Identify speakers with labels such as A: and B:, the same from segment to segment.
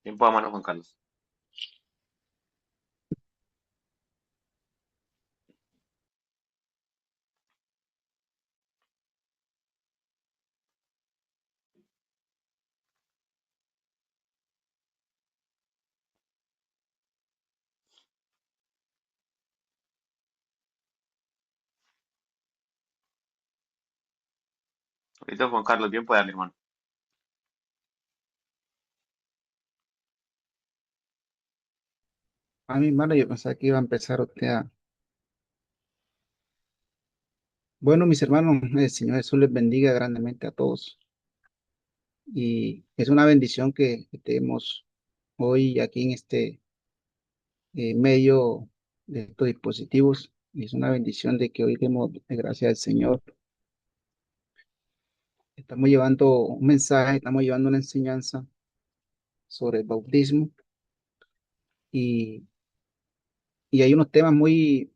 A: Tiempo a mano, Juan Carlos. Ahorita Juan Carlos, bien puede darle, hermano.
B: A mi hermano, yo pensaba que iba a empezar usted a... Bueno, mis hermanos, el Señor Jesús les bendiga grandemente a todos. Y es una bendición que estemos hoy aquí en este medio de estos dispositivos. Y es una bendición de que hoy demos gracias al Señor. Estamos llevando un mensaje, estamos llevando una enseñanza sobre el bautismo y, y hay unos temas muy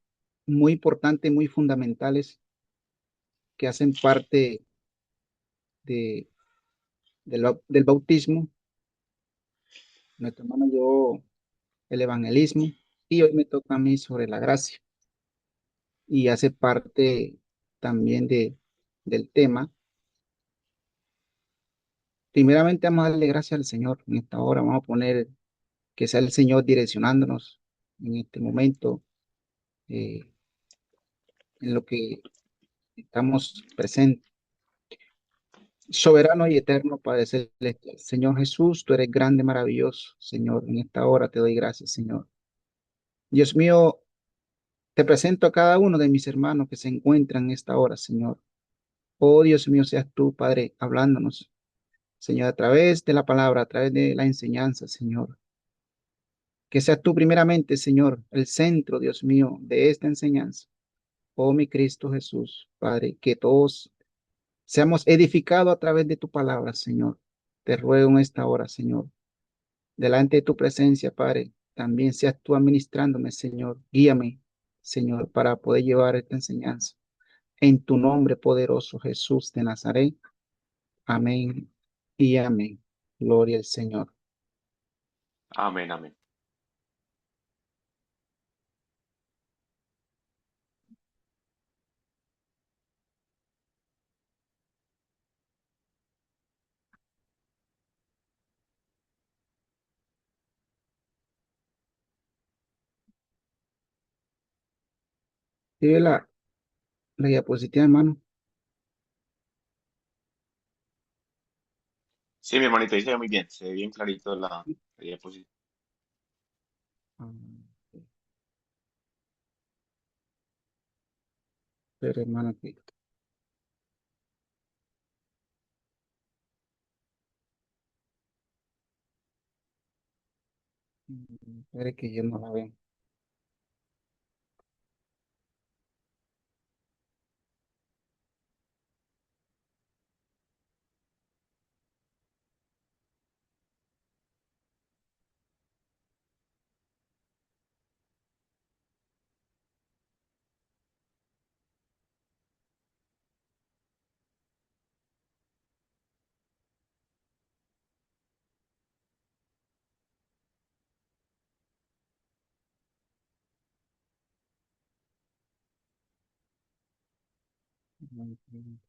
B: importantes, muy fundamentales que hacen parte de, del bautismo. Nuestro hermano yo el evangelismo y hoy me toca a mí sobre la gracia y hace parte también del tema. Primeramente vamos a darle gracias al Señor en esta hora, vamos a poner que sea el Señor direccionándonos en este momento eh, en lo que estamos presentes. Soberano y eterno Padre Celestial, Señor Jesús, tú eres grande, maravilloso, Señor, en esta hora te doy gracias, Señor. Dios mío, te presento a cada uno de mis hermanos que se encuentran en esta hora, Señor. Oh Dios mío, seas tú, Padre, hablándonos, Señor, a través de la palabra, a través de la enseñanza, Señor. Que seas tú primeramente, Señor, el centro, Dios mío, de esta enseñanza. Oh mi Cristo Jesús, Padre, que todos seamos edificados a través de tu palabra, Señor. Te ruego en esta hora, Señor, delante de tu presencia, Padre, también seas tú administrándome, Señor. Guíame, Señor, para poder llevar esta enseñanza. En tu nombre poderoso, Jesús de Nazaret. Amén y amén. Gloria al Señor.
A: Amén, amén.
B: ¿Sí ve la diapositiva, hermano?
A: Sí, mi hermanito, ahí se ve muy bien. Se ve bien clarito la diapositiva.
B: Ah, pero hermano, que espere que yo no la veo.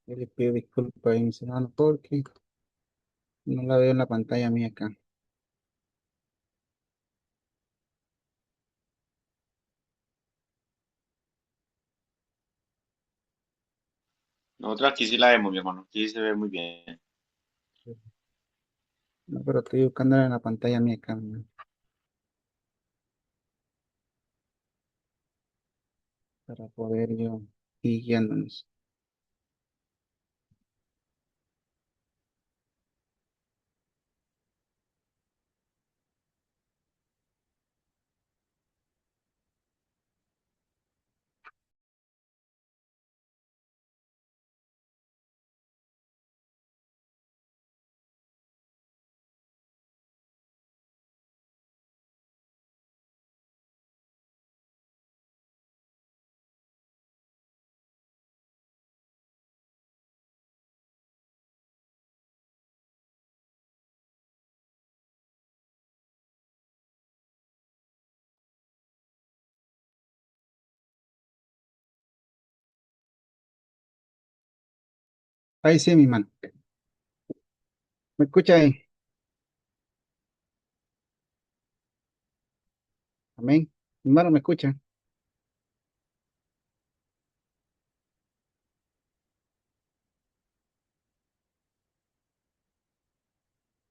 B: Yo le pido disculpas a mis hermanos porque no la veo en la pantalla mía acá.
A: Nosotros aquí sí la vemos, mi hermano. Aquí se ve muy bien.
B: No, pero estoy buscándola en la pantalla mía acá, ¿no? Para poder yo ir guiándonos. Ahí sí, mi hermano. ¿Me escucha ahí? Amén. Mi hermano, ¿me escucha?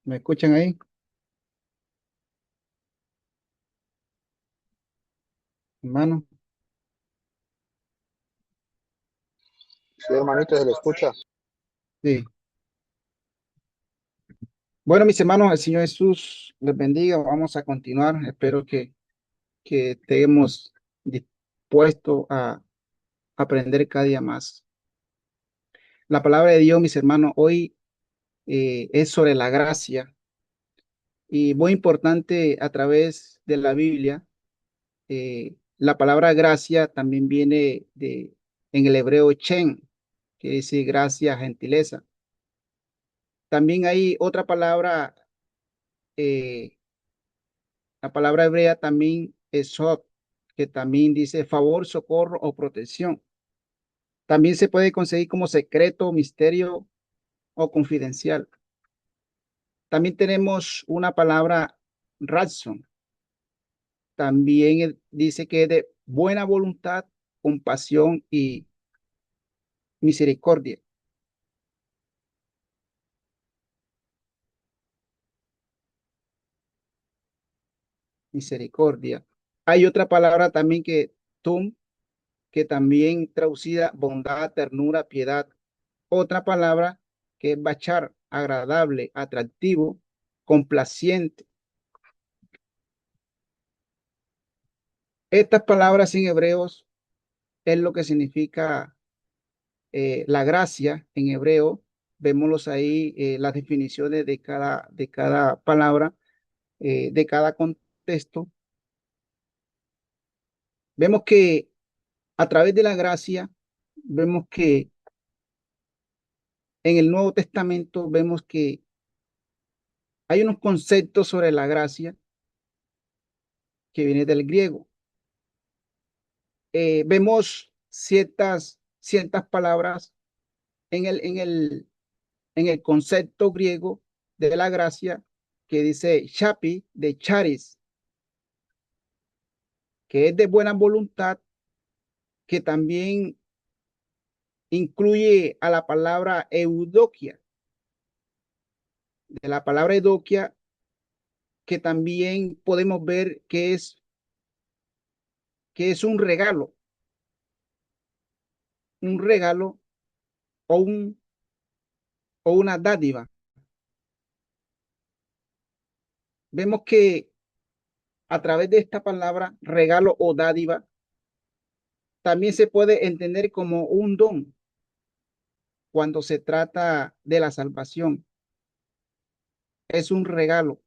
B: ¿Me escuchan ahí? Hermano.
C: Sí, hermanito, se le escucha.
B: Sí. Bueno, mis hermanos, el Señor Jesús les bendiga. Vamos a continuar. Espero que estemos dispuestos a aprender cada día más. La palabra de Dios, mis hermanos, hoy es sobre la gracia y muy importante a través de la Biblia. La palabra gracia también viene en el hebreo chen, que dice gracia, gentileza. También hay otra palabra, eh, la palabra hebrea también es sot, que también dice favor, socorro o protección. También se puede conseguir como secreto, misterio o confidencial. También tenemos una palabra razón. También dice que es de buena voluntad, compasión y misericordia. Misericordia. Hay otra palabra también que tum, que también traducida bondad, ternura, piedad. Otra palabra que es bachar, agradable, atractivo, complaciente. Estas palabras en hebreos es lo que significa la gracia en hebreo. Vemoslos ahí las definiciones de cada palabra, de cada contexto. Vemos que a través de la gracia, vemos que en el Nuevo Testamento vemos que hay unos conceptos sobre la gracia que vienen del griego. Vemos ciertas palabras en el concepto griego de la gracia que dice chapi, de charis, que es de buena voluntad, que también incluye a la palabra eudokia, de la palabra eudokia, que también podemos ver que es un regalo o, o una dádiva. Vemos que a través de esta palabra, regalo o dádiva, también se puede entender como un don cuando se trata de la salvación. Es un regalo,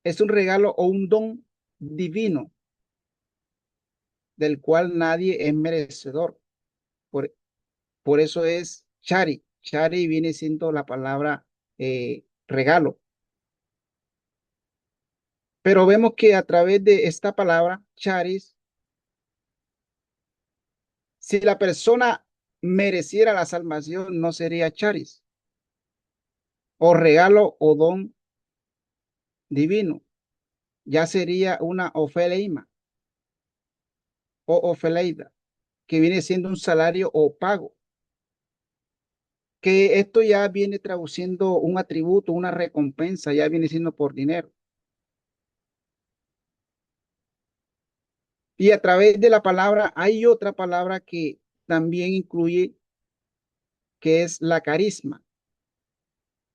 B: es un regalo o un don divino del cual nadie es merecedor. Por, por eso es chari. Chari viene siendo la palabra regalo. Pero vemos que a través de esta palabra, charis, si la persona mereciera la salvación, no sería charis, o regalo o don divino, ya sería una ofeleima o ofeleida, que viene siendo un salario o pago, que esto ya viene traduciendo un atributo, una recompensa, ya viene siendo por dinero. Y a través de la palabra hay otra palabra que también incluye, que es la carisma,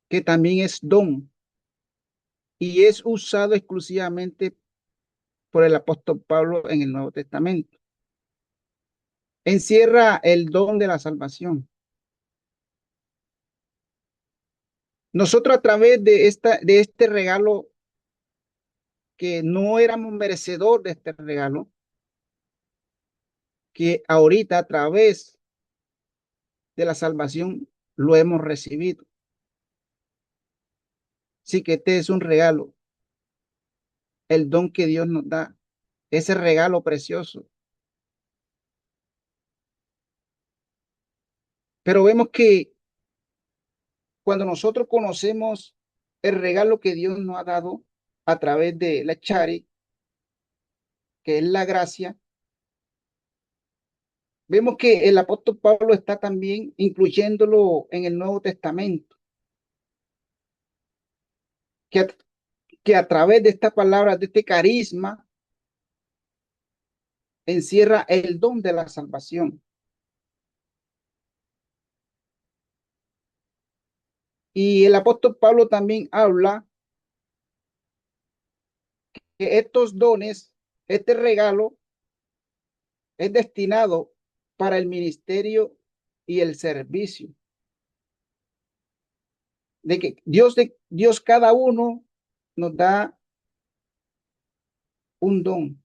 B: que también es don y es usado exclusivamente por el apóstol Pablo en el Nuevo Testamento. Encierra el don de la salvación. Nosotros a través de este regalo, que no éramos merecedor de este regalo, que ahorita a través de la salvación lo hemos recibido. Sí que este es un regalo, el don que Dios nos da, ese regalo precioso. Pero vemos que cuando nosotros conocemos el regalo que Dios nos ha dado a través de la Chari, que es la gracia, vemos que el apóstol Pablo está también incluyéndolo en el Nuevo Testamento, que a, que a través de esta palabra, de este carisma, encierra el don de la salvación. Y el apóstol Pablo también habla que estos dones, este regalo, es destinado para el ministerio y el servicio. De Dios cada uno nos da un don,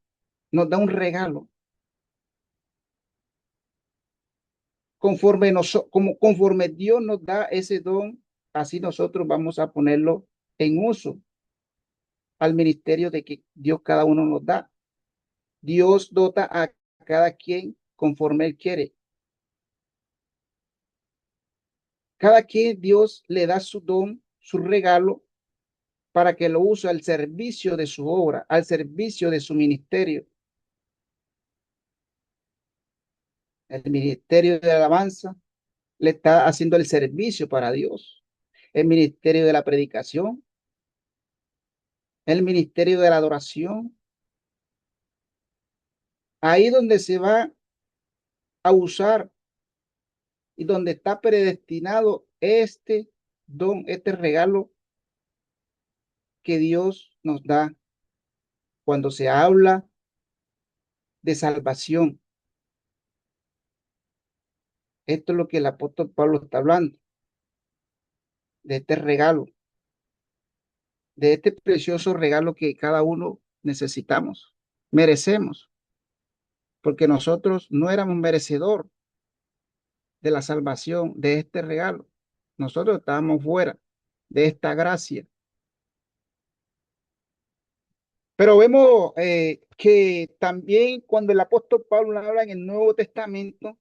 B: nos da un regalo. Conforme Dios nos da ese don, así nosotros vamos a ponerlo en uso al ministerio de que Dios cada uno nos da. Dios dota a cada quien conforme Él quiere. Cada quien Dios le da su don, su regalo, para que lo use al servicio de su obra, al servicio de su ministerio. El ministerio de alabanza le está haciendo el servicio para Dios. El ministerio de la predicación, el ministerio de la adoración, ahí donde se va a usar y donde está predestinado este don, este regalo que Dios nos da cuando se habla de salvación. Esto es lo que el apóstol Pablo está hablando, de este regalo, de este precioso regalo que cada uno necesitamos, merecemos, porque nosotros no éramos merecedor de la salvación, de este regalo. Nosotros estábamos fuera de esta gracia. Pero vemos que también cuando el apóstol Pablo habla en el Nuevo Testamento,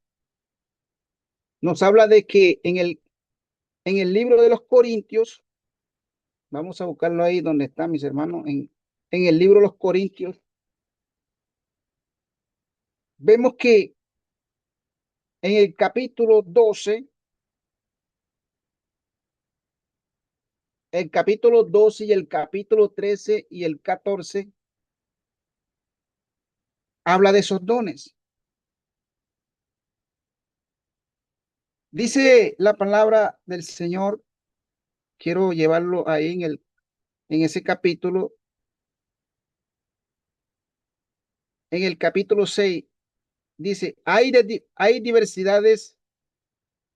B: nos habla de que en el libro de los Corintios, vamos a buscarlo ahí donde está, mis hermanos, en el libro de los Corintios, vemos que en el capítulo 12, el capítulo 12 y el capítulo 13 y el 14, habla de esos dones. Dice la palabra del Señor, quiero llevarlo ahí en ese capítulo, en el capítulo 6, dice, hay diversidades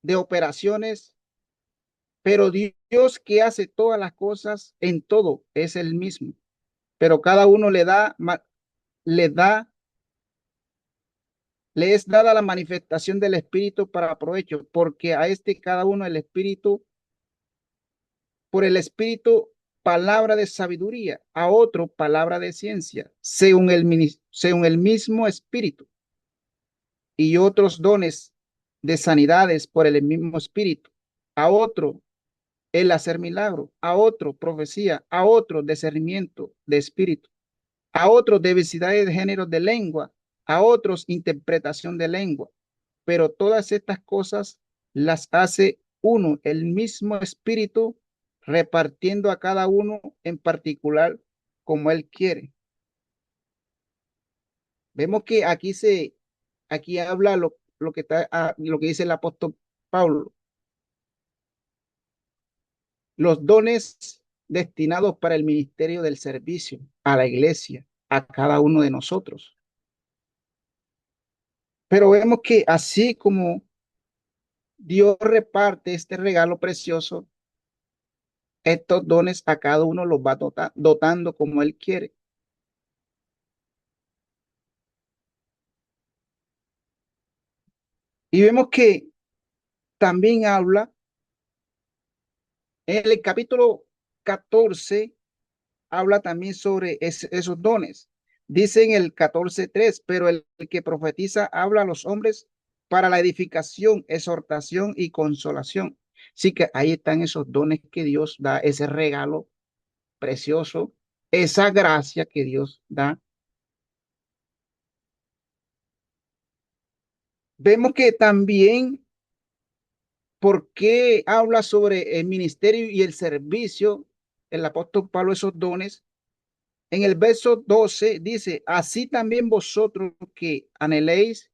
B: de operaciones, pero Dios que hace todas las cosas en todo es el mismo, pero cada uno le da, le es dada la manifestación del Espíritu para provecho, porque a este cada uno el Espíritu, por el Espíritu, palabra de sabiduría, a otro palabra de ciencia, según el mismo Espíritu, y otros dones de sanidades por el mismo Espíritu, a otro el hacer milagro, a otro profecía, a otro discernimiento de espíritu, a otros diversidades de géneros de lengua, a otros interpretación de lengua. Pero todas estas cosas las hace uno, el mismo espíritu, repartiendo a cada uno en particular como él quiere. Vemos que aquí habla lo que dice el apóstol Pablo, los dones destinados para el ministerio del servicio a la iglesia, a cada uno de nosotros. Pero vemos que así como Dios reparte este regalo precioso, estos dones a cada uno los va dotando como Él quiere. Y vemos que también habla en el capítulo 14, habla también sobre esos dones. Dice en el 14:3, pero el que profetiza habla a los hombres para la edificación, exhortación y consolación. Así que ahí están esos dones que Dios da, ese regalo precioso, esa gracia que Dios da. Vemos que también, ¿por qué habla sobre el ministerio y el servicio? El apóstol Pablo, esos dones. En el verso 12 dice, así también vosotros que anheléis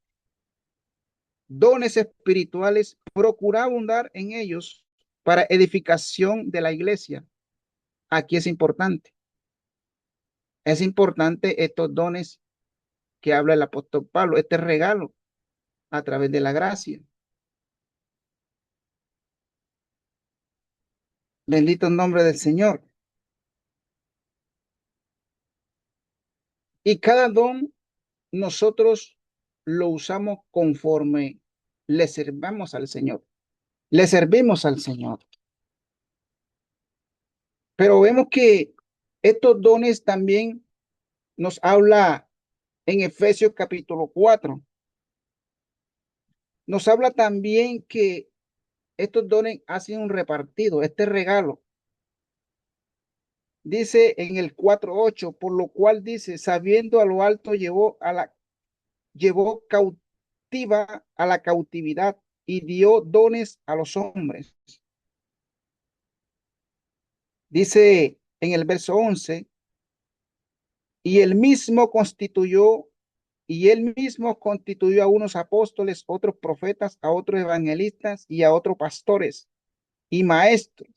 B: dones espirituales, procurad abundar en ellos para edificación de la iglesia. Aquí es importante. Es importante estos dones que habla el apóstol Pablo, este regalo a través de la gracia. Bendito el nombre del Señor. Y cada don nosotros lo usamos conforme le servamos al Señor. Le servimos al Señor. Pero vemos que estos dones también nos habla en Efesios capítulo 4. Nos habla también que estos dones han sido un repartido, este regalo. Dice en el 4:8, por lo cual dice, sabiendo a lo alto llevó cautiva a la cautividad y dio dones a los hombres. Dice en el verso 11, y él mismo constituyó a unos apóstoles, otros profetas, a otros evangelistas y a otros pastores y maestros.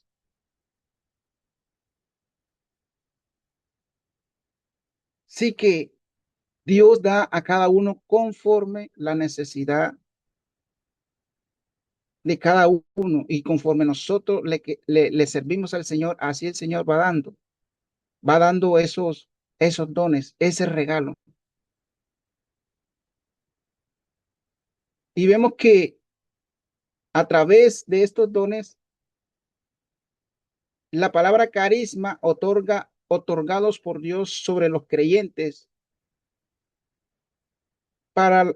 B: Sí que Dios da a cada uno conforme la necesidad de cada uno y conforme nosotros le servimos al Señor, así el Señor va dando esos dones, ese regalo. Y vemos que a través de estos dones, la palabra carisma otorgados por Dios sobre los creyentes para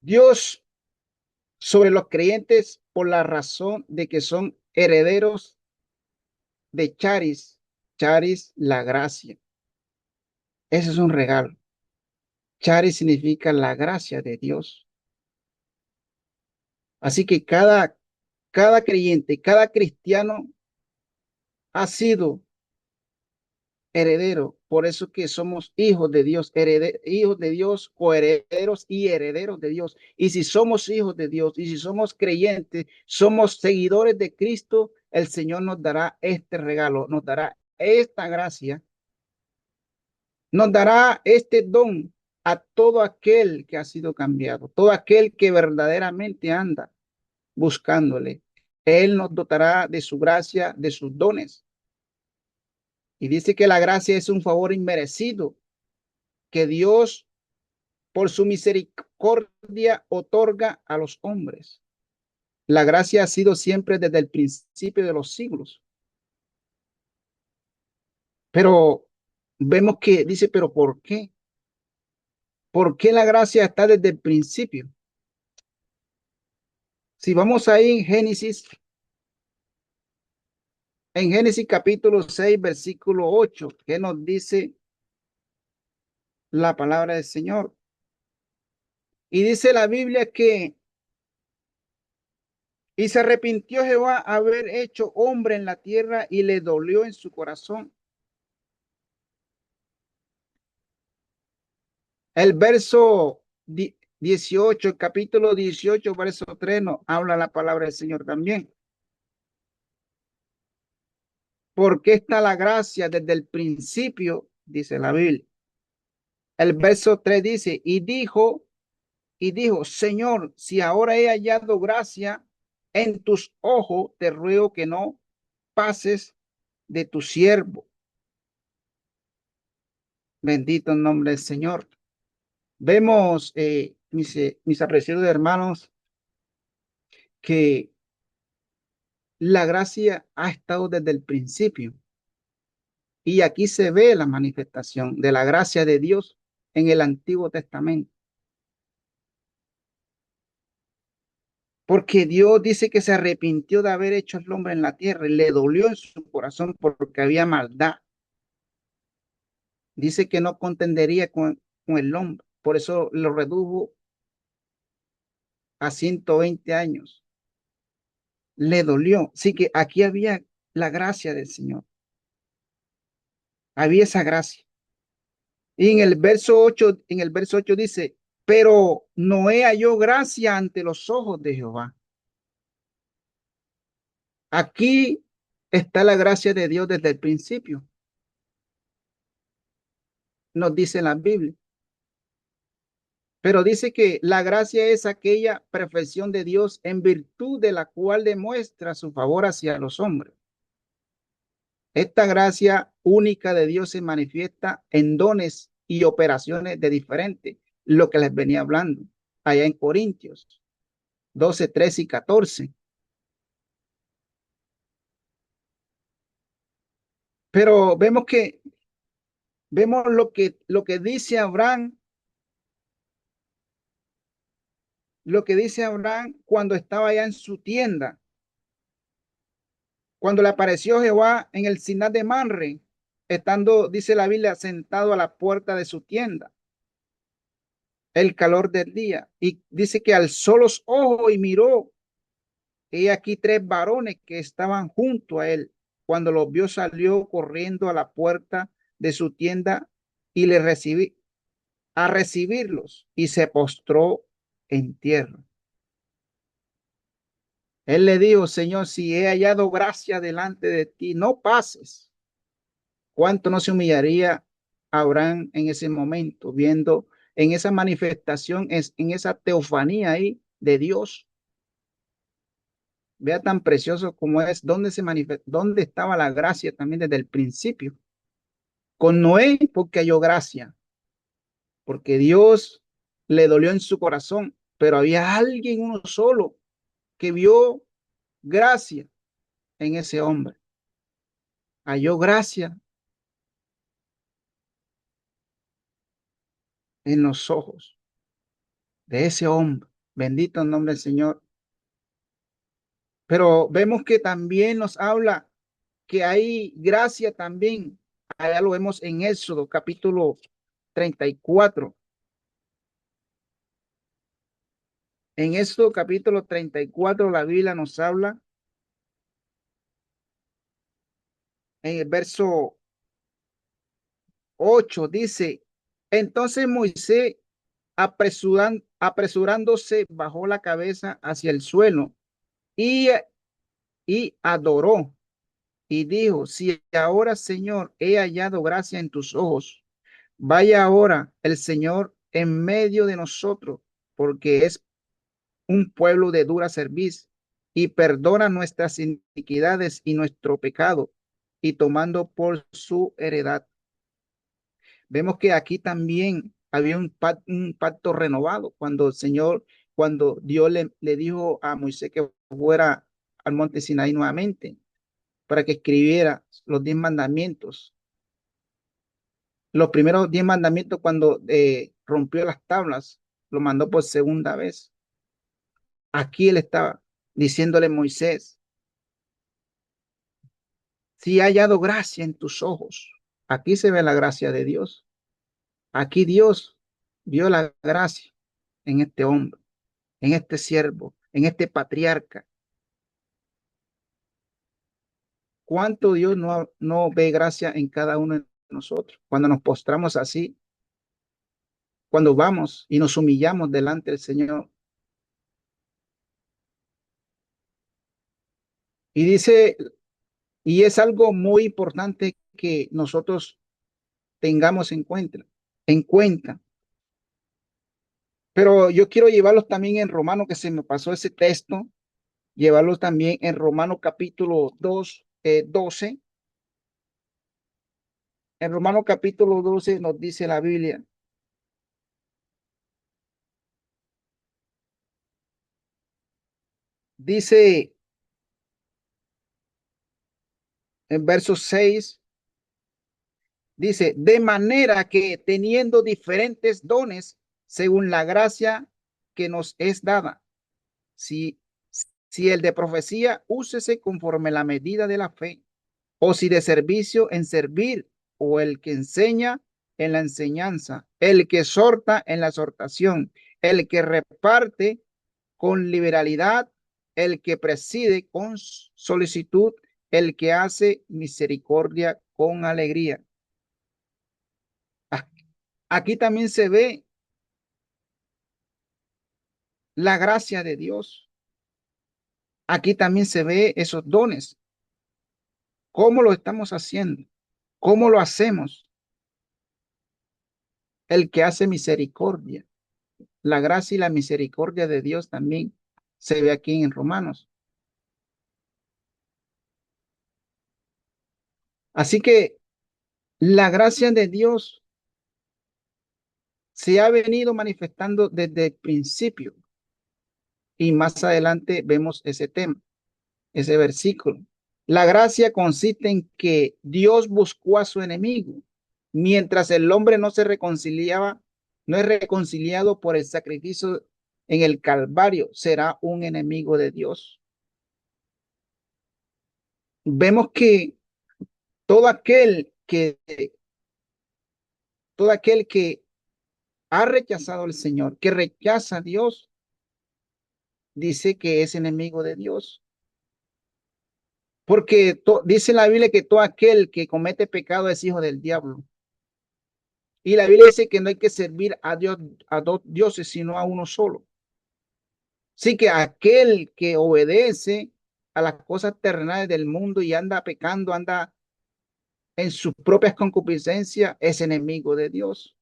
B: Dios sobre los creyentes por la razón de que son herederos de charis, la gracia. Ese es un regalo. Charis significa la gracia de Dios. Así que cada creyente, cada cristiano ha sido heredero. Por eso que somos hijos de Dios, hijos de Dios, coherederos y herederos de Dios. Y si somos hijos de Dios y si somos creyentes, somos seguidores de Cristo, el Señor nos dará este regalo, nos dará esta gracia, nos dará este don a todo aquel que ha sido cambiado, todo aquel que verdaderamente anda buscándole. Él nos dotará de su gracia, de sus dones. Y dice que la gracia es un favor inmerecido que Dios, por su misericordia, otorga a los hombres. La gracia ha sido siempre desde el principio de los siglos. Pero vemos que dice, pero ¿por qué? ¿Por qué la gracia está desde el principio? Si vamos ahí en Génesis capítulo 6, versículo 8, ¿qué nos dice la palabra del Señor? Y dice la Biblia que, y se arrepintió Jehová haber hecho hombre en la tierra y le dolió en su corazón. El verso 18, el capítulo 18, verso 3, nos habla la palabra del Señor también. Porque está la gracia desde el principio, dice la Biblia. El verso 3 dice, y dijo, Señor, si ahora he hallado gracia en tus ojos, te ruego que no pases de tu siervo. Bendito el nombre del Señor. Vemos mis apreciados hermanos, que la gracia ha estado desde el principio. Y aquí se ve la manifestación de la gracia de Dios en el Antiguo Testamento. Porque Dios dice que se arrepintió de haber hecho al hombre en la tierra y le dolió en su corazón porque había maldad. Dice que no contendería con el hombre. Por eso lo redujo a 120 años. Le dolió. Así que aquí había la gracia del Señor. Había esa gracia. Y en el verso 8 dice, pero Noé halló gracia ante los ojos de Jehová. Aquí está la gracia de Dios desde el principio, nos dice la Biblia. Pero dice que la gracia es aquella perfección de Dios en virtud de la cual demuestra su favor hacia los hombres. Esta gracia única de Dios se manifiesta en dones y operaciones de diferentes, lo que les venía hablando allá en Corintios 12, 13 y 14. Pero vemos lo que dice Abraham, cuando estaba allá en su tienda, cuando le apareció Jehová en el Siná de Manre, estando, dice la Biblia, sentado a la puerta de su tienda, el calor del día, y dice que alzó los ojos y miró, y aquí tres varones que estaban junto a él. Cuando los vio, salió corriendo a la puerta de su tienda y le recibí a recibirlos y se postró en tierra. Él le dijo, Señor, si he hallado gracia delante de ti, no pases. ¿Cuánto no se humillaría Abraham en ese momento, viendo en esa manifestación, en esa teofanía ahí de Dios? Vea tan precioso como es, dónde se manifiesta, dónde estaba la gracia también desde el principio. Con Noé, porque halló gracia, porque Dios le dolió en su corazón, pero había alguien, uno solo, que vio gracia en ese hombre. Halló gracia en los ojos de ese hombre. Bendito el nombre del Señor. Pero vemos que también nos habla que hay gracia también. Allá lo vemos en Éxodo capítulo 34. En Éxodo capítulo 34 la Biblia nos habla en el verso 8, dice, entonces Moisés apresurándose bajó la cabeza hacia el suelo y, y adoró y dijo, si ahora, Señor, he hallado gracia en tus ojos, vaya ahora el Señor en medio de nosotros, porque es un pueblo de dura cerviz, y perdona nuestras iniquidades y nuestro pecado, y tomando por su heredad. Vemos que aquí también había un pacto renovado cuando el Señor, cuando Dios le dijo a Moisés que fuera al monte Sinaí nuevamente para que escribiera los 10 mandamientos. Los primeros 10 mandamientos cuando rompió las tablas, lo mandó por segunda vez. Aquí él estaba diciéndole a Moisés, si he hallado gracia en tus ojos, aquí se ve la gracia de Dios. Aquí Dios vio la gracia en este hombre, en este siervo, en este patriarca. ¿Cuánto Dios no ve gracia en cada uno de nosotros? Cuando nos postramos así, cuando vamos y nos humillamos delante del Señor. Y dice, y es algo muy importante que nosotros tengamos en cuenta. Pero yo quiero llevarlos también en Romano, que se me pasó ese texto, llevarlos también en Romano capítulo 2, 12. En Romano capítulo 12 nos dice la Biblia, Dice en verso 6, dice, de manera que teniendo diferentes dones según la gracia que nos es dada, si, si el de profecía, úsese conforme la medida de la fe, o si de servicio en servir, o el que enseña en la enseñanza, el que exhorta en la exhortación, el que reparte con liberalidad, el que preside con solicitud, el que hace misericordia con alegría. Aquí también se ve la gracia de Dios. Aquí también se ve esos dones. ¿Cómo lo estamos haciendo? ¿Cómo lo hacemos? El que hace misericordia. La gracia y la misericordia de Dios también se ve aquí en Romanos. Así que la gracia de Dios se ha venido manifestando desde el principio y más adelante vemos ese tema, ese versículo. La gracia consiste en que Dios buscó a su enemigo mientras el hombre no se reconciliaba, no es reconciliado por el sacrificio en el Calvario, será un enemigo de Dios. Vemos que todo aquel que todo aquel que ha rechazado al Señor, que rechaza a Dios, dice que es enemigo de Dios. Porque dice la Biblia que todo aquel que comete pecado es hijo del diablo. Y la Biblia dice que no hay que servir a Dios, a dos dioses, sino a uno solo. Así que aquel que obedece a las cosas terrenales del mundo y anda pecando, anda en sus propias concupiscencias, es enemigo de Dios.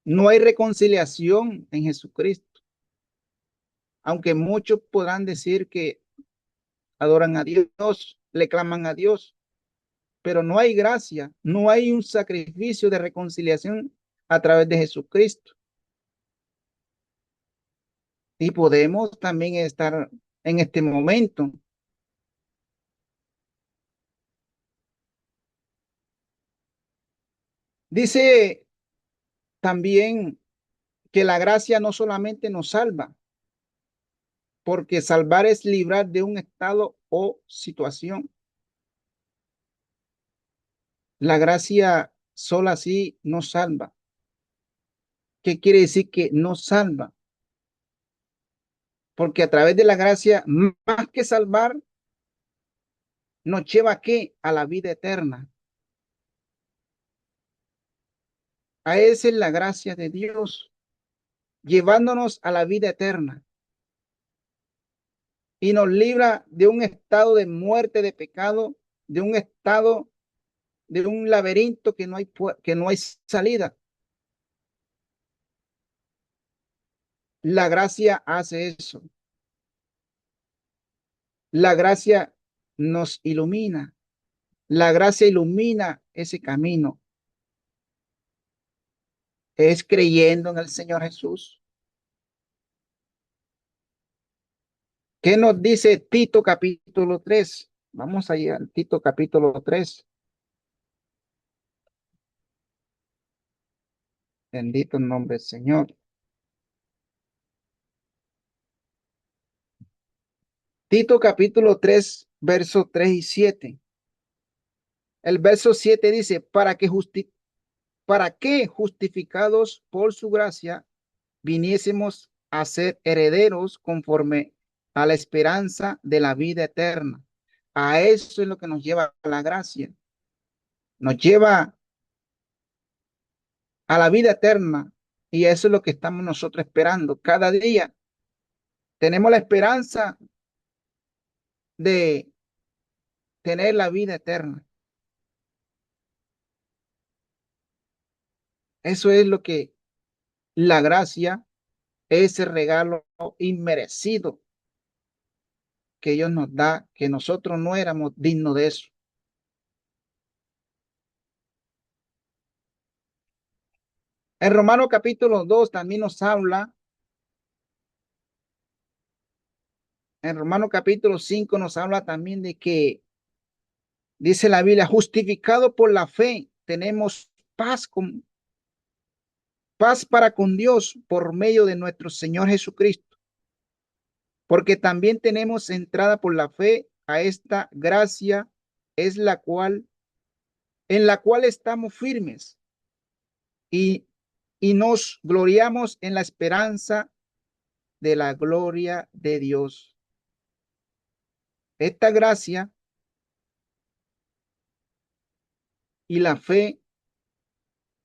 B: No hay reconciliación en Jesucristo. Aunque muchos podrán decir que adoran a Dios, le claman a Dios, pero no hay gracia, no hay un sacrificio de reconciliación a través de Jesucristo. Y podemos también estar en este momento. Dice también que la gracia no solamente nos salva, porque salvar es librar de un estado o situación. La gracia sola así no salva. ¿Qué quiere decir que no salva? Porque a través de la gracia, más que salvar, nos lleva ¿a qué? A la vida eterna. A esa es la gracia de Dios, llevándonos a la vida eterna y nos libra de un estado de muerte, de pecado, de un estado, de un laberinto que no hay salida. La gracia hace eso. La gracia nos ilumina. La gracia ilumina ese camino. Es creyendo en el Señor Jesús. ¿Qué nos dice Tito capítulo 3? Vamos allá al Tito capítulo 3. Bendito el nombre del Señor. Tito capítulo 3, verso 3 y 7. El verso 7 dice, para que justificados por su gracia viniésemos a ser herederos conforme a la esperanza de la vida eterna. A eso es lo que nos lleva a la gracia. Nos lleva a la vida eterna y eso es lo que estamos nosotros esperando. Cada día tenemos la esperanza de tener la vida eterna. Eso es lo que la gracia, ese regalo inmerecido que Dios nos da, que nosotros no éramos dignos de eso. En Romano capítulo 2 también nos habla En Romanos capítulo 5 nos habla también de que, dice la Biblia, justificado por la fe, tenemos paz para con Dios por medio de nuestro Señor Jesucristo, porque también tenemos entrada por la fe a esta gracia, es en la cual estamos firmes y, y nos gloriamos en la esperanza de la gloria de Dios. Esta gracia y la fe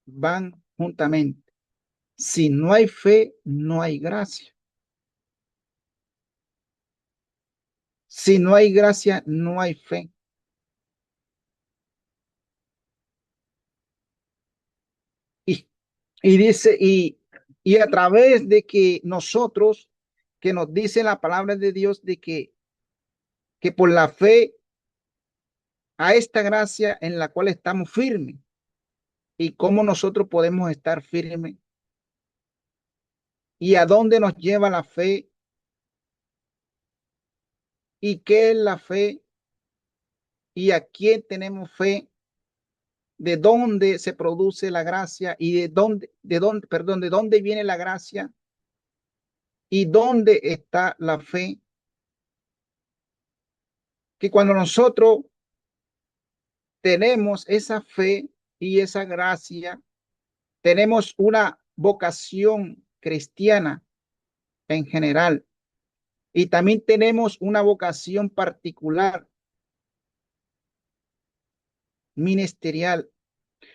B: van juntamente. Si no hay fe, no hay gracia. Si no hay gracia, no hay fe. Y, y dice, y a través de que nosotros, que nos dice la palabra de Dios, de que por la fe a esta gracia en la cual estamos firmes. Y cómo nosotros podemos estar firmes y a dónde nos lleva la fe y qué es la fe y a quién tenemos fe, de dónde se produce la gracia y perdón, de dónde viene la gracia y dónde está la fe. Que cuando nosotros tenemos esa fe y esa gracia, tenemos una vocación cristiana en general y también tenemos una vocación particular ministerial.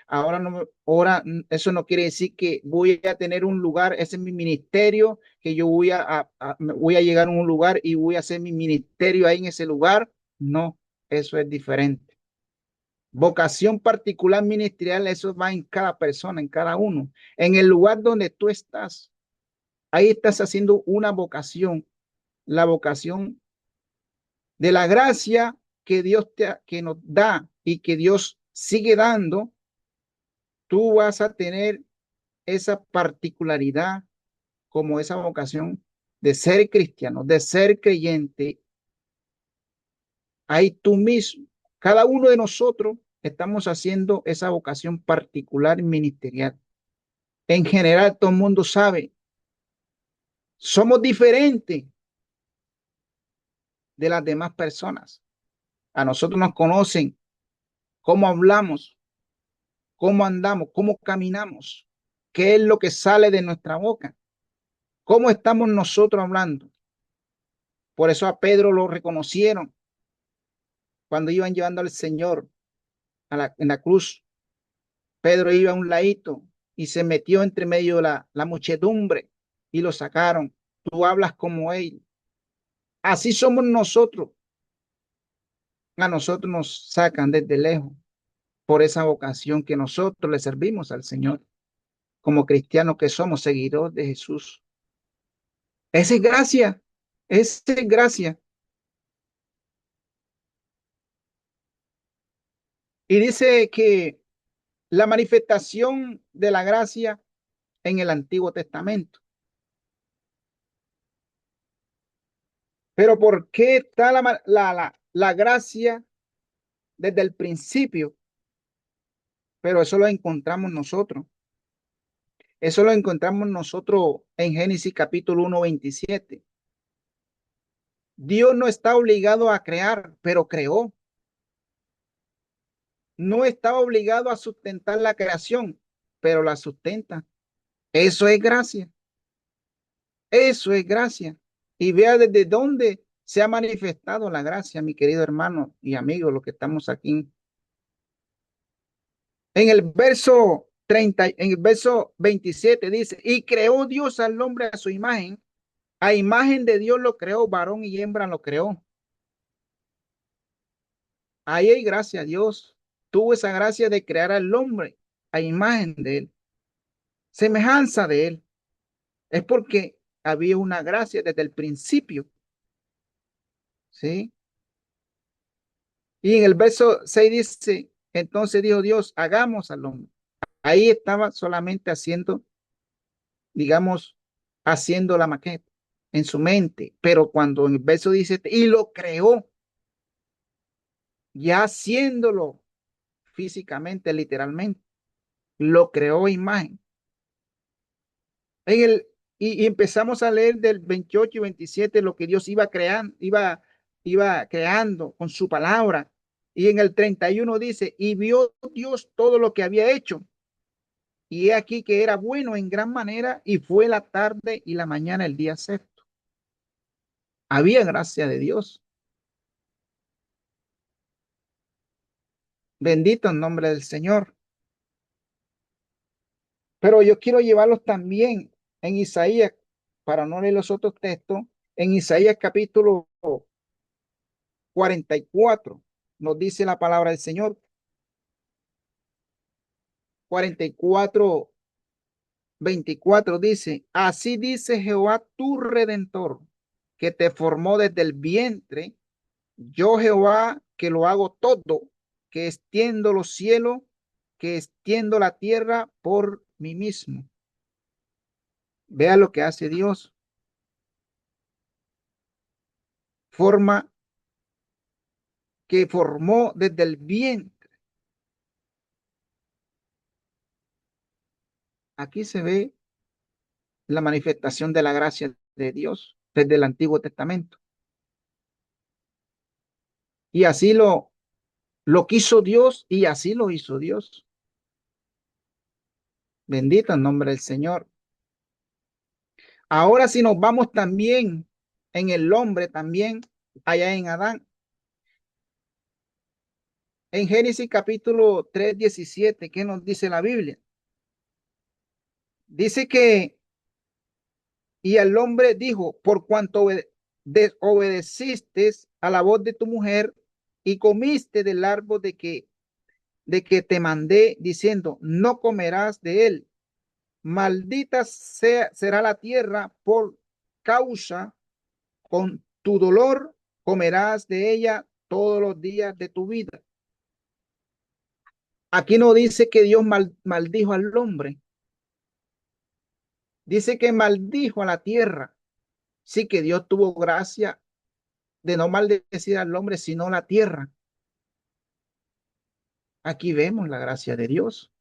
B: Ahora no, ahora eso no quiere decir que voy a tener un lugar, ese es mi ministerio, que yo voy a llegar a un lugar y voy a hacer mi ministerio ahí en ese lugar. No, eso es diferente. Vocación particular ministerial, eso va en cada persona, en cada uno. En el lugar donde tú estás, ahí estás haciendo una vocación, la vocación de la gracia que que nos da y que Dios sigue dando. Tú vas a tener esa particularidad como esa vocación de ser cristiano, de ser creyente. Ahí tú mismo, cada uno de nosotros estamos haciendo esa vocación particular ministerial. En general, todo el mundo sabe, somos diferentes de las demás personas. A nosotros nos conocen cómo hablamos, cómo andamos, cómo caminamos, qué es lo que sale de nuestra boca, cómo estamos nosotros hablando. Por eso a Pedro lo reconocieron cuando iban llevando al Señor en la cruz. Pedro iba a un ladito y se metió entre medio de la muchedumbre y lo sacaron. Tú hablas como él. Así somos nosotros. A nosotros nos sacan desde lejos por esa vocación que nosotros le servimos al Señor como cristianos que somos seguidores de Jesús. Esa es gracia. Esa es gracia. Y dice que la manifestación de la gracia en el Antiguo Testamento. Pero ¿por qué está la gracia desde el principio? Pero eso lo encontramos nosotros. Eso lo encontramos nosotros en Génesis capítulo 1:27. Dios no está obligado a crear, pero creó. No está obligado a sustentar la creación, pero la sustenta. Eso es gracia. Eso es gracia. Y vea desde dónde se ha manifestado la gracia, mi querido hermano y amigo, los que estamos aquí. En el verso 30, en el verso 27 dice, y creó Dios al hombre a su imagen, a imagen de Dios lo creó, varón y hembra lo creó. Ahí hay gracia, Dios tuvo esa gracia de crear al hombre a imagen de él, semejanza de él. Es porque había una gracia desde el principio, ¿sí? Y en el verso 6 dice, entonces dijo Dios, hagamos al hombre. Ahí estaba solamente haciendo, digamos, haciendo la maqueta. en su mente, pero cuando en el verso dice, y lo creó, ya haciéndolo físicamente, literalmente, lo creó imagen. En el, y empezamos a leer del 28 y 27 lo que Dios iba creando, iba creando con su palabra. Y en el 31 dice, y vio Dios todo lo que había hecho. Y he aquí que era bueno en gran manera, y fue la tarde y la mañana el día sexto. Había gracia de Dios. Bendito el nombre del Señor. Pero yo quiero llevarlos también en Isaías, para no leer los otros textos, en Isaías capítulo 44, nos dice la palabra del Señor. 44, 24 dice, así dice Jehová tu redentor, que te formó desde el vientre, yo Jehová que lo hago todo, que extiendo los cielos, que extiendo la tierra por mí mismo. Vea lo que hace Dios. Forma que formó desde el vientre. Aquí se ve la manifestación de la gracia de Dios desde el Antiguo Testamento. Y así lo quiso Dios y así lo hizo Dios. Bendito el nombre del Señor. Ahora si nos vamos también en el hombre, también allá en Adán. En Génesis capítulo 3, 17, ¿qué nos dice la Biblia? Dice que, y el hombre dijo, por cuanto desobedeciste a la voz de tu mujer y comiste del árbol de que te mandé diciendo, no comerás de él. Maldita será la tierra por causa, con tu dolor comerás de ella todos los días de tu vida. Aquí no dice que Dios maldijo al hombre, dice que maldijo a la tierra. Sí que Dios tuvo gracia de no maldecir al hombre, sino la tierra. Aquí vemos la gracia de Dios.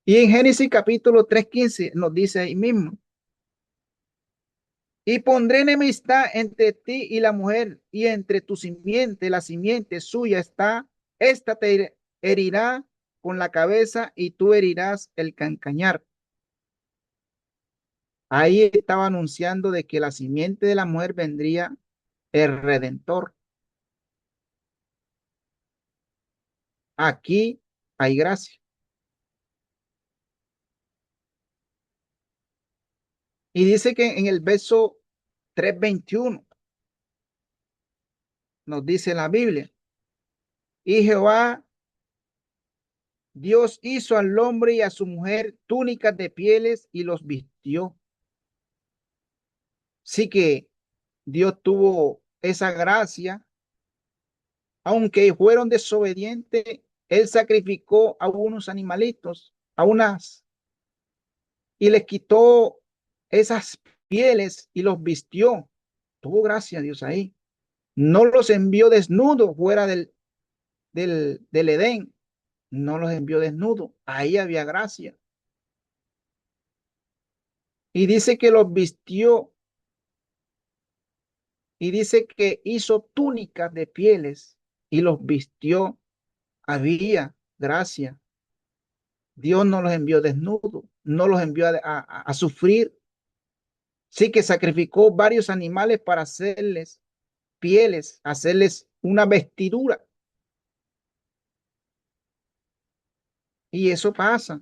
B: Y en Génesis capítulo 3:15 nos dice ahí mismo, y pondré enemistad entre ti y la mujer, y entre tu simiente, la simiente suya esta te herirá con la cabeza y tú herirás el cancañar. Ahí estaba anunciando de que la simiente de la mujer vendría el redentor. Aquí hay gracia. Y dice que en el verso 3:21 nos dice la Biblia, y Jehová Dios hizo al hombre y a su mujer túnicas de pieles y los vistió. Sí que Dios tuvo esa gracia, aunque fueron desobedientes, él sacrificó a unos animalitos, a unas, y les quitó esas pieles y los vistió. Tuvo gracia Dios ahí. No los envió desnudos fuera del Edén, no los envió desnudos. Ahí había gracia. Y dice que los vistió y dice que hizo túnicas de pieles y los vistió. Había gracia. Dios no los envió desnudos, no los envió a sufrir. Sí que sacrificó varios animales para hacerles pieles, hacerles una vestidura. Y eso pasa.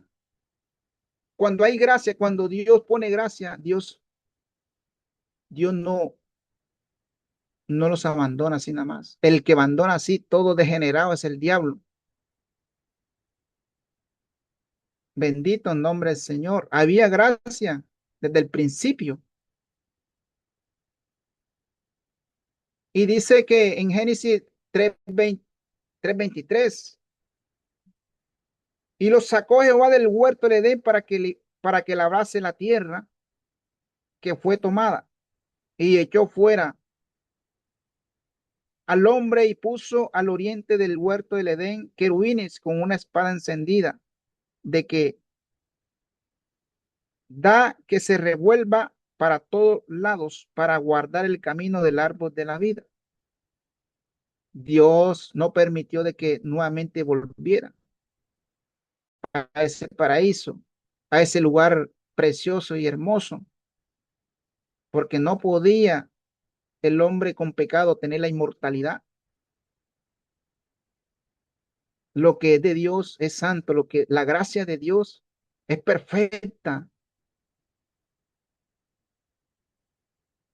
B: Cuando hay gracia, cuando Dios pone gracia, Dios no los abandona así nada más. El que abandona así todo degenerado es el diablo. Bendito en nombre del Señor. Había gracia desde el principio. Y dice que en Génesis 3:23, y los sacó Jehová del huerto de Edén para que labrase la tierra, que fue tomada y echó fuera al hombre y puso al oriente del huerto del Edén querubines con una espada encendida, de que da que se revuelva para todos lados para guardar el camino del árbol de la vida. Dios no permitió de que nuevamente volviera a ese paraíso, a ese lugar precioso y hermoso, porque no podía el hombre con pecado tener la inmortalidad. Lo que es de Dios es santo, lo que la gracia de Dios es perfecta.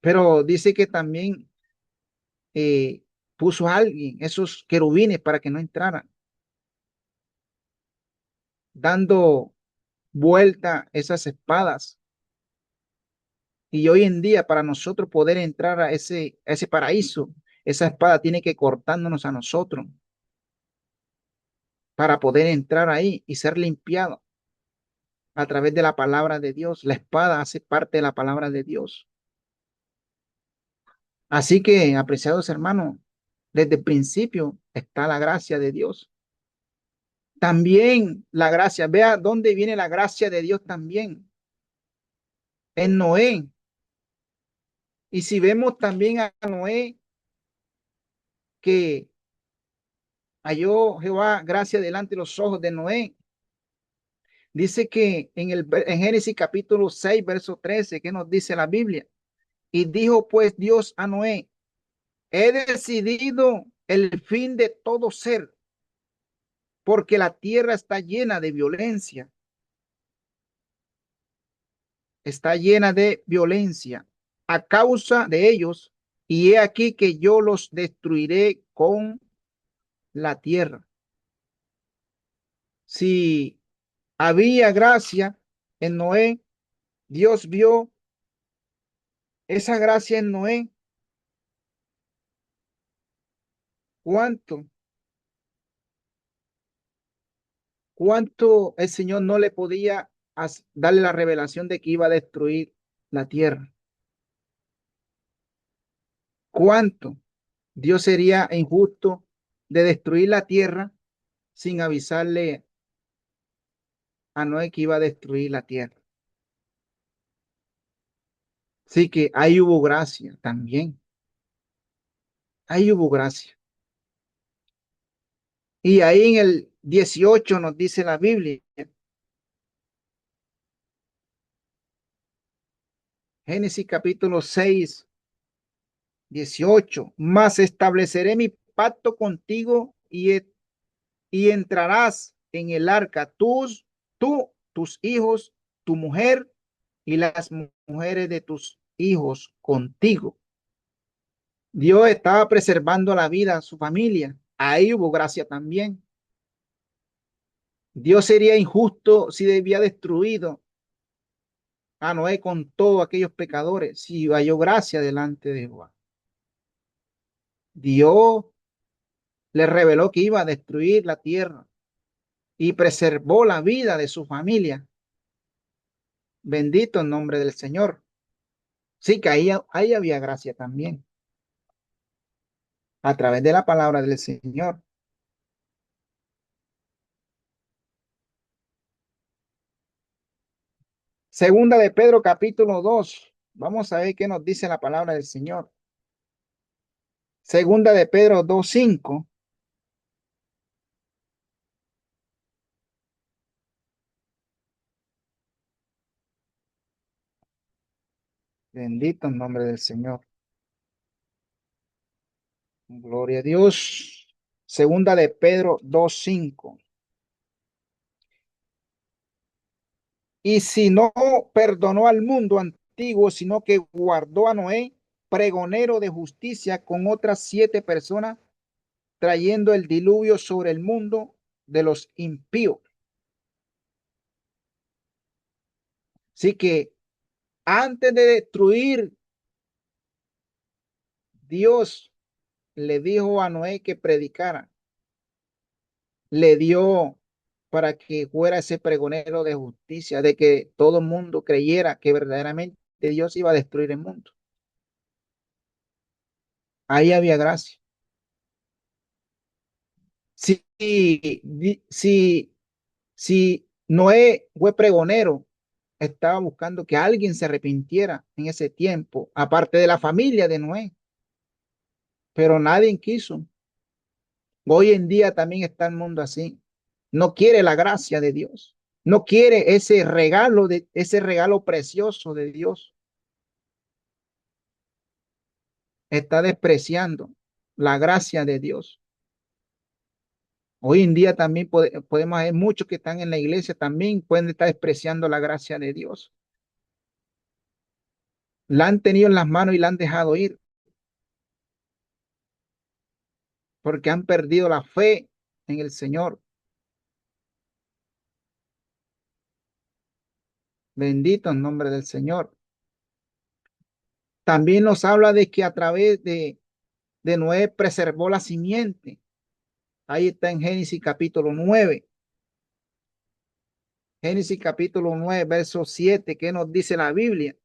B: Pero dice que también eh, puso a alguien, esos querubines, para que no entraran, dando vuelta esas espadas. Y hoy en día, para nosotros poder entrar a ese paraíso, esa espada tiene que cortándonos a nosotros para poder entrar ahí y ser limpiado a través de la palabra de Dios. La espada hace parte de la palabra de Dios. Así que, apreciados hermanos, desde el principio está la gracia de Dios. También la gracia, vea dónde viene la gracia de Dios también, en Noé. Y si vemos también a Noé, que halló Jehová gracia delante de los ojos de Noé, dice que en Génesis capítulo 6, verso 13, que nos dice la Biblia, y dijo pues Dios a Noé, he decidido el fin de todo ser, porque la tierra está llena de violencia, está llena de violencia a causa de ellos, y he aquí que yo los destruiré con la tierra. Si había gracia en Noé, Dios vio esa gracia en Noé. ¿Cuánto? ¿Cuánto el Señor no le podía darle la revelación de que iba a destruir la tierra? ¿Cuánto Dios sería injusto de destruir la tierra sin avisarle a Noé que iba a destruir la tierra? Sí que ahí hubo gracia también. Ahí hubo gracia. Y ahí en el 18 nos dice la Biblia, Génesis capítulo 6, 18, mas estableceré mi pacto contigo y entrarás en el arca tú, tus hijos, tu mujer y las mujeres de tus hijos contigo. Dios estaba preservando la vida a su familia. Ahí hubo gracia también. Dios sería injusto si debía destruido a Noé con todos aquellos pecadores, si halló gracia delante de Jehová. Dios le reveló que iba a destruir la tierra y preservó la vida de su familia. Bendito el nombre del Señor. Sí, que ahí había gracia también, a través de la palabra del Señor. Segunda de Pedro, capítulo 2. Vamos a ver qué nos dice la palabra del Señor. Segunda de Pedro 2:5. Bendito el nombre del Señor. Gloria a Dios. Segunda de Pedro 2:5. Y si no perdonó al mundo antiguo, sino que guardó a Noé, pregonero de justicia, con otras 7 personas, trayendo el diluvio sobre el mundo de los impíos. Así que antes de destruir, Dios le dijo a Noé que predicara, le dio para que fuera ese pregonero de justicia, de que todo el mundo creyera que verdaderamente de Dios iba a destruir el mundo. Ahí había gracia. Si, si, si Noé fue pregonero, estaba buscando que alguien se arrepintiera en ese tiempo, aparte de la familia de Noé, pero nadie quiso. Hoy en día también está el mundo así. No quiere la gracia de Dios. No quiere ese regalo precioso de Dios. Está despreciando la gracia de Dios. Hoy en día también podemos ver muchos que están en la iglesia también pueden estar despreciando la gracia de Dios. La han tenido en las manos y la han dejado ir porque han perdido la fe en el Señor. Bendito el nombre del Señor. También nos habla de que a través de Noé preservó la simiente. Ahí está en Génesis capítulo 9. Génesis capítulo 9, verso 7. ¿Qué nos dice la Biblia?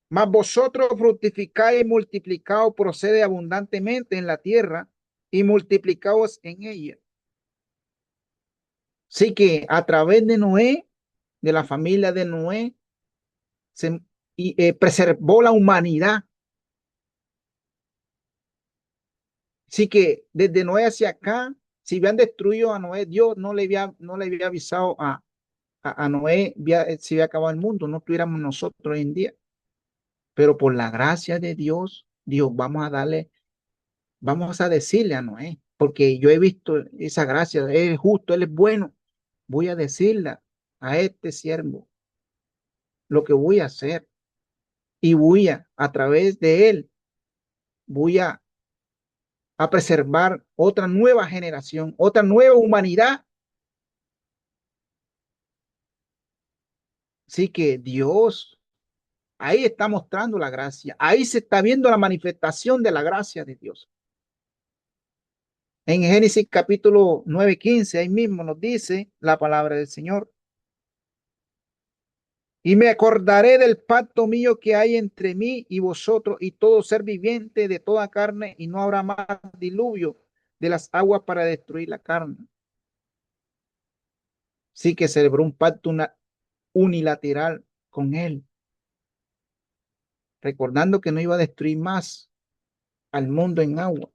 B: Mas vosotros fructificáis y multiplicaos, procede abundantemente en la tierra y multiplicaos en ella. Así que a través de Noé, de la familia de Noé, se preservó la humanidad. Así que desde Noé hacia acá, si habían destruido a Noé, Dios no le había avisado a Noé, se había acabado el mundo, no tuviéramos nosotros hoy en día. Pero por la gracia de Dios, Dios, vamos a decirle a Noé, porque yo he visto esa gracia, él es justo, él es bueno. Voy a decirle a este siervo lo que voy a hacer y a través de él, voy a preservar otra nueva generación, otra nueva humanidad. Así que Dios ahí está mostrando la gracia, ahí se está viendo la manifestación de la gracia de Dios. En Génesis capítulo 9:15, ahí mismo nos dice la palabra del Señor. Y me acordaré del pacto mío que hay entre mí y vosotros y todo ser viviente de toda carne, y no habrá más diluvio de las aguas para destruir la carne. Sí que celebró un pacto unilateral con él, recordando que no iba a destruir más al mundo en agua.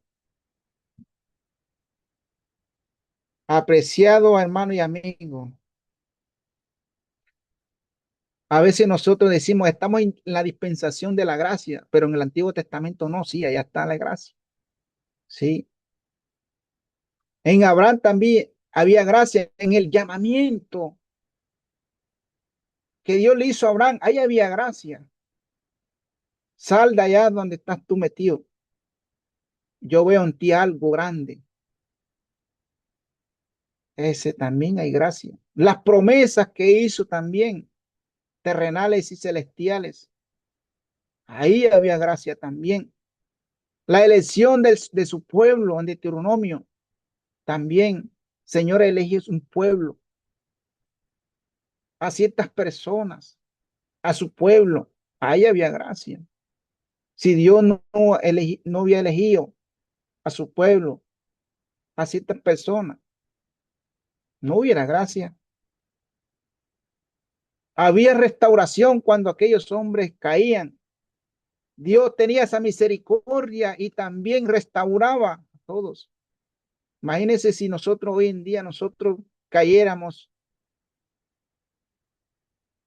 B: Apreciado hermano y amigo, a veces nosotros decimos, estamos en la dispensación de la gracia, pero en el Antiguo Testamento no, sí, allá está la gracia. Sí. En Abraham también había gracia en el llamamiento que Dios le hizo a Abraham. Ahí había gracia. Sal de allá donde estás tú metido. Yo veo en ti algo grande. Ese también hay gracia. Las promesas que hizo también, terrenales y celestiales. Ahí había gracia también. La elección de su pueblo en Deuteronomio también. Señor, eliges un pueblo, a ciertas personas, a su pueblo. Ahí había gracia. Si Dios no había elegido a su pueblo, a ciertas personas, no hubiera gracia. Había restauración cuando aquellos hombres caían. Dios tenía esa misericordia y también restauraba a todos. Imagínense si nosotros hoy en día nosotros cayéramos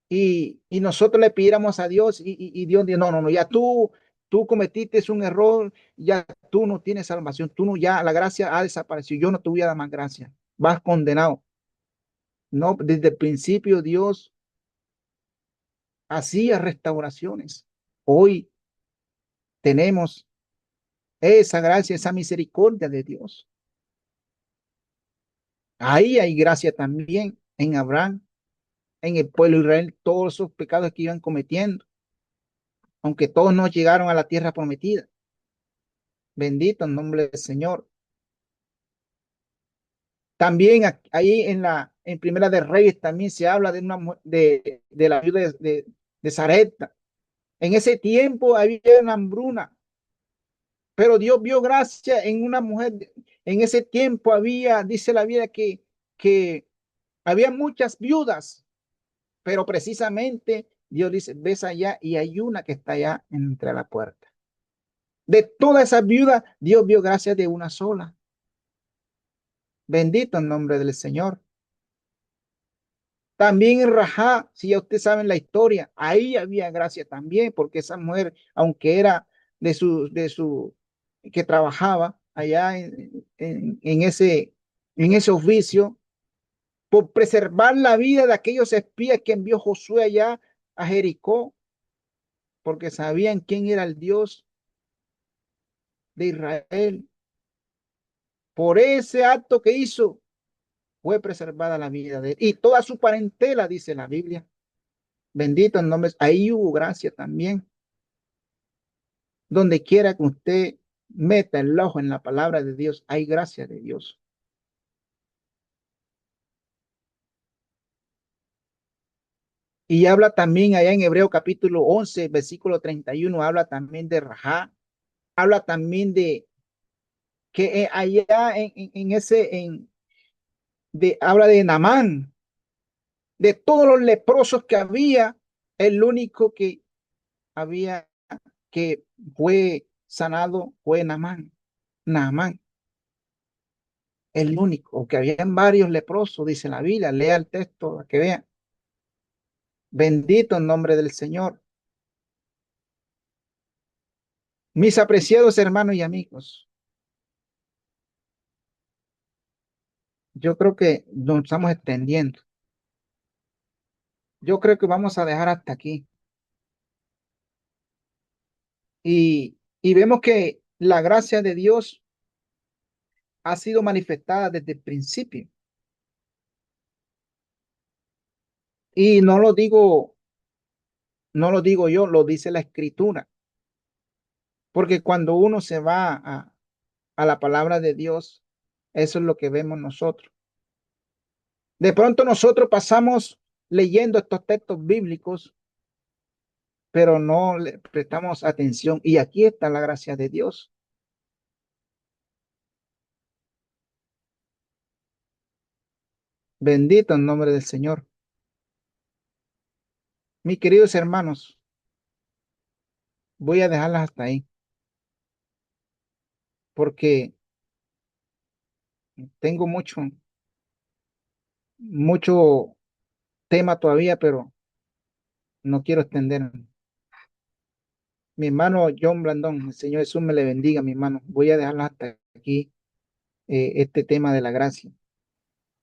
B: y nosotros le pidiéramos a Dios y Dios dice, no, no, no, ya tú cometiste un error, ya tú no tienes salvación, tú no, ya la gracia ha desaparecido, yo no te voy a dar más gracia, vas condenado. No, desde el principio Dios hacía restauraciones. Hoy tenemos esa gracia, esa misericordia de Dios. Ahí hay gracia también en Abraham, en el pueblo de Israel, todos esos pecados que iban cometiendo, aunque todos no llegaron a la tierra prometida. Bendito el nombre del Señor. También ahí en Primera de Reyes también se habla de la ayuda de Sarepta. En ese tiempo había una hambruna, pero Dios vio gracia en una mujer. En ese tiempo había, dice la Biblia, que había muchas viudas, pero precisamente Dios dice, ves allá y hay una que está allá entre la puerta. De todas esas viudas, Dios vio gracia de una sola. Bendito el nombre del Señor. También en Rajá, si ya ustedes saben la historia, ahí había gracia también, porque esa mujer, aunque era que trabajaba allá en ese oficio, por preservar la vida de aquellos espías que envió Josué allá a Jericó, porque sabían quién era el Dios de Israel. Por ese acto que hizo, fue preservada la vida de él y toda su parentela, dice la Biblia. Bendito el nombre. Ahí hubo gracia también. Donde quiera que usted meta el ojo en la palabra de Dios, hay gracia de Dios. Y habla también allá en Hebreo capítulo 11, versículo 31, habla también de Rajá, habla también de que allá habla de Naamán, de todos los leprosos que había, el único que había que fue sanado fue Naamán. Naamán, el único, que habían varios leprosos, dice la Biblia, lea el texto para que vean. Bendito en nombre del Señor. Mis apreciados hermanos y amigos, yo creo que nos estamos extendiendo. Yo creo que vamos a dejar hasta aquí. Y vemos que la gracia de Dios ha sido manifestada desde el principio. Y no lo digo yo, lo dice la Escritura. Porque cuando uno se va a la palabra de Dios, eso es lo que vemos nosotros. De pronto nosotros pasamos leyendo estos textos bíblicos, pero no le prestamos atención. Y aquí está la gracia de Dios. Bendito el nombre del Señor. Mis queridos hermanos, voy a dejarlas hasta ahí, porque tengo mucho tema todavía, pero no quiero extenderme. Mi hermano John Blandón, el Señor Jesús me le bendiga, mi hermano. Voy a dejarlas hasta aquí, este tema de la gracia.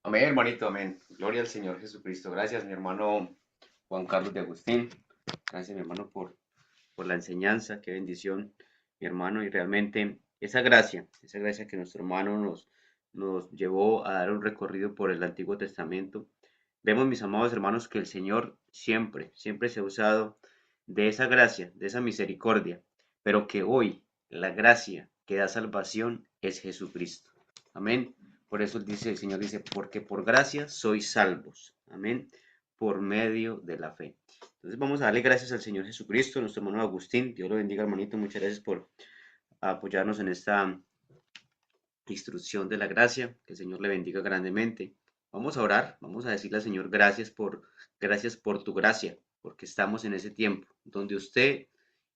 A: Amén, hermanito, amén. Gloria al Señor Jesucristo. Gracias, mi hermano Juan Carlos de Agustín. Gracias, mi hermano, por la enseñanza. Qué bendición, mi hermano. Y realmente esa gracia que nuestro hermano nos llevó a dar un recorrido por el Antiguo Testamento. Vemos, mis amados hermanos, que el Señor siempre se ha usado de esa gracia, de esa misericordia, pero que hoy la gracia que da salvación es Jesucristo. Amén. Por eso el Señor dice, porque por gracia sois salvos. Amén. Por medio de la fe. Entonces vamos a darle gracias al Señor Jesucristo, nuestro hermano Agustín. Dios lo bendiga, hermanito. Muchas gracias por apoyarnos en esta instrucción de la gracia. Que el Señor le bendiga grandemente. Vamos a orar, vamos a decirle al Señor gracias por tu gracia, porque estamos en ese tiempo donde usted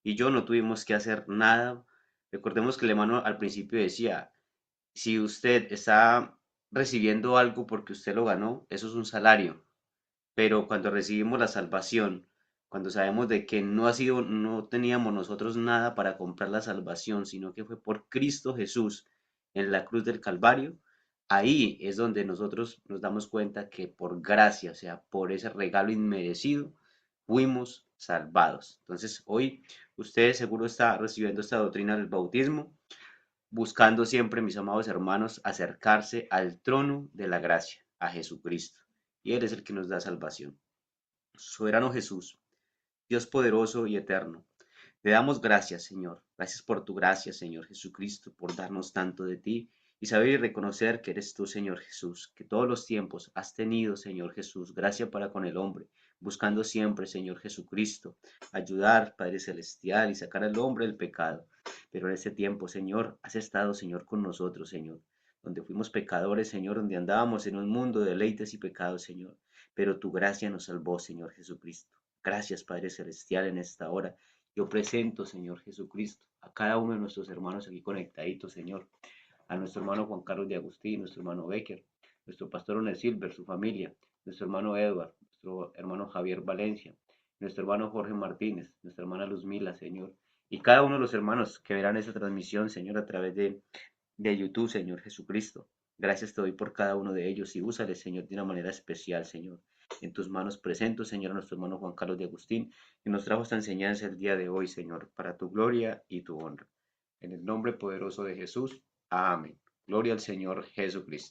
A: y yo no tuvimos que hacer nada. Recordemos que el hermano al principio decía, si usted está recibiendo algo porque usted lo ganó, eso es un salario. Pero cuando recibimos la salvación, cuando sabemos de que no teníamos nosotros nada para comprar la salvación, sino que fue por Cristo Jesús en la cruz del Calvario, ahí es donde nosotros nos damos cuenta que por gracia, o sea, por ese regalo inmerecido, fuimos salvados. Entonces, hoy usted seguro está recibiendo esta doctrina del bautismo, buscando siempre, mis amados hermanos, acercarse al trono de la gracia, a Jesucristo. Y Él es el que nos da salvación. Soberano Jesús, Dios poderoso y eterno, te damos gracias, Señor. Gracias por tu gracia, Señor Jesucristo, por darnos tanto de ti y saber y reconocer que eres tú, Señor Jesús, que todos los tiempos has tenido, Señor Jesús, gracia para con el hombre, buscando siempre, Señor Jesucristo, ayudar, Padre Celestial, y sacar al hombre del pecado. Pero en este tiempo, Señor, has estado, Señor, con nosotros, Señor, donde fuimos pecadores, Señor, donde andábamos en un mundo de deleites y pecados, Señor, pero tu gracia nos salvó, Señor Jesucristo. Gracias, Padre Celestial, en esta hora. Yo presento, Señor Jesucristo, a cada uno de nuestros hermanos aquí conectaditos, Señor, a nuestro hermano Juan Carlos de Agustín, nuestro hermano Becker, nuestro pastor Oner Silver, su familia, nuestro hermano Edward, nuestro hermano Javier Valencia, nuestro hermano Jorge Martínez, nuestra hermana Luzmila, Señor, y cada uno de los hermanos que verán esta transmisión, Señor, a través de YouTube, Señor Jesucristo. Gracias te doy por cada uno de ellos y úsales, Señor, de una manera especial, Señor. En tus manos presento, Señor, a nuestro hermano Juan Carlos de Agustín, que nos trajo esta enseñanza el día de hoy, Señor, para tu gloria y tu honra. En el nombre poderoso de Jesús. Amén. Gloria al Señor Jesucristo.